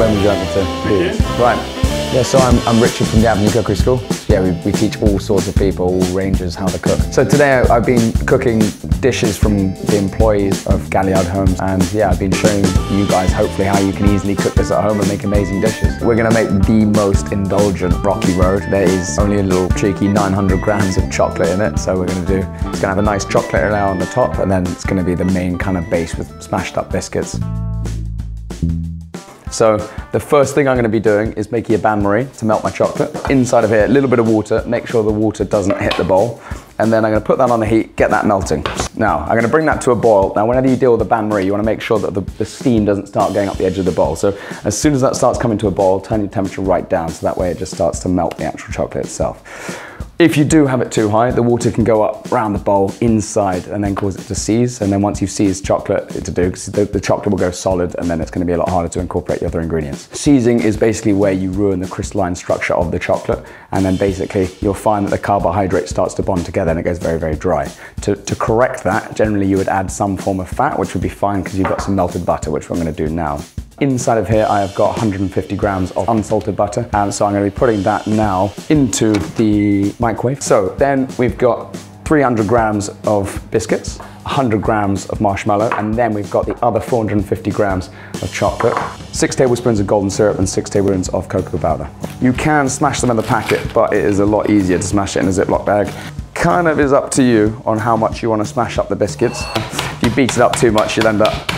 home would you like me to please? Right. Yeah, so I'm Richard from the Avenue Cookery School. Yeah, we teach all sorts of people, all ranges, how to cook. So today I've been cooking dishes from the employees of Galliard Homes, and yeah, I've been showing you guys hopefully how you can easily cook this at home and make amazing dishes. We're gonna make the most indulgent Rocky Road. There is only a little cheeky 900 grams of chocolate in it, so it's gonna have a nice chocolate layer on the top, and then it's gonna be the main kind of base with smashed up biscuits. So the first thing I'm going to be doing is making a bain-marie to melt my chocolate. Inside of here, a little bit of water, make sure the water doesn't hit the bowl. And then I'm going to put that on the heat, get that melting. Now, I'm going to bring that to a boil. Now, whenever you deal with a bain-marie, you want to make sure that the steam doesn't start going up the edge of the bowl. So as soon as that starts coming to a boil, turn your temperature right down, so that way it just starts to melt the actual chocolate itself. If you do have it too high, the water can go up around the bowl inside and then cause it to seize. And then once you've seized chocolate, the chocolate will go solid, and then it's going to be a lot harder to incorporate the other ingredients. Seizing is basically where you ruin the crystalline structure of the chocolate, and then basically you'll find that the carbohydrate starts to bond together and it goes very, very dry. To correct that, generally you would add some form of fat, which would be fine because you've got some melted butter, which we're going to do now. Inside of here, I have got 150 grams of unsalted butter, and so I'm going to be putting that now into the microwave. So then we've got 300 grams of biscuits, 100 grams of marshmallow, and then we've got the other 450 grams of chocolate, 6 tablespoons of golden syrup, and 6 tablespoons of cocoa powder. You can smash them in the packet, but it is a lot easier to smash it in a Ziploc bag. Kind of is up to you on how much you want to smash up the biscuits. If you beat it up too much, you'll end up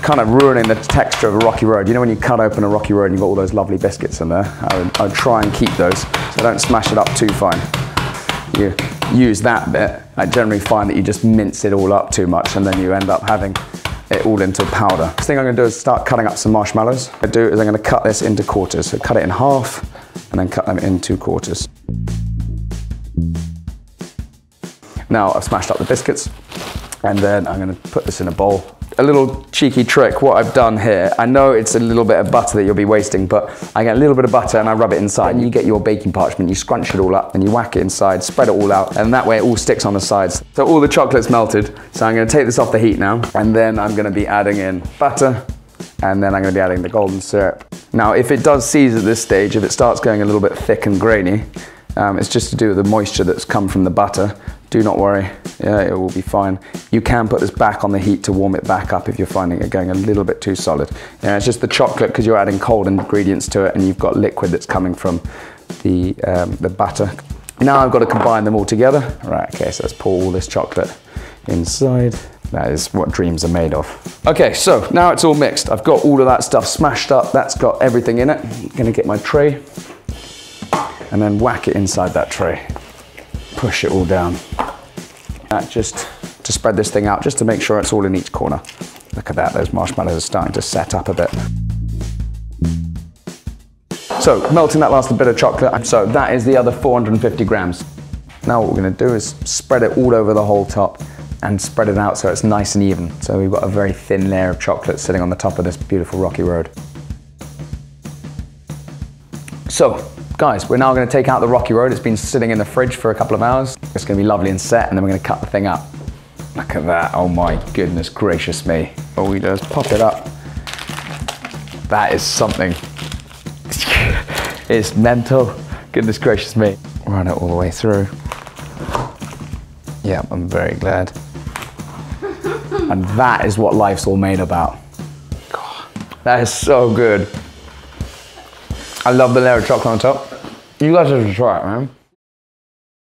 kind of ruining the texture of a Rocky Road. You know when you cut open a Rocky Road and you've got all those lovely biscuits in there? I would try and keep those, so don't smash it up too fine. You use that bit, I generally find that you just mince it all up too much, and then you end up having it all into powder. Next thing I'm going to do is start cutting up some marshmallows. What I do is I'm going to cut this into quarters. So cut it in half and then cut them into quarters. Now I've smashed up the biscuits, and then I'm going to put this in a bowl. A little cheeky trick, what I've done here, I know it's a little bit of butter that you'll be wasting, but I get a little bit of butter and I rub it inside, and you get your baking parchment, you scrunch it all up and you whack it inside, spread it all out, and that way it all sticks on the sides. So all the chocolate's melted, so I'm going to take this off the heat now, and then I'm going to be adding in butter, and then I'm going to be adding the golden syrup. Now if it does seize at this stage, if it starts going a little bit thick and grainy, it's just to do with the moisture that's come from the butter. Do not worry, yeah, it will be fine. You can put this back on the heat to warm it back up if you're finding it going a little bit too solid. Yeah, it's just the chocolate, because you're adding cold ingredients to it and you've got liquid that's coming from the butter. Now I've got to combine them all together. Right, okay, so let's pour all this chocolate inside. That is what dreams are made of. Okay, so now it's all mixed. I've got all of that stuff smashed up. That's got everything in it. I'm gonna get my tray and then whack it inside that tray. Push it all down. Just to spread this thing out, just to make sure it's all in each corner. Look at that, those marshmallows are starting to set up a bit. So melting that last bit of chocolate, so that is the other 450 grams. Now what we're gonna do is spread it all over the whole top and spread it out so it's nice and even. So we've got a very thin layer of chocolate sitting on the top of this beautiful Rocky Road. So, guys, we're now going to take out the Rocky Road. It's been sitting in the fridge for a couple of hours. It's going to be lovely and set, and then we're going to cut the thing up. Look at that. Oh my goodness gracious me. All we do is pop it up. That is something. It's mental. Goodness gracious me. Run it all the way through. Yeah, I'm very glad. And that is what life's all made about. God, that is so good. I love the layer of chocolate on top. You guys have to try it, man.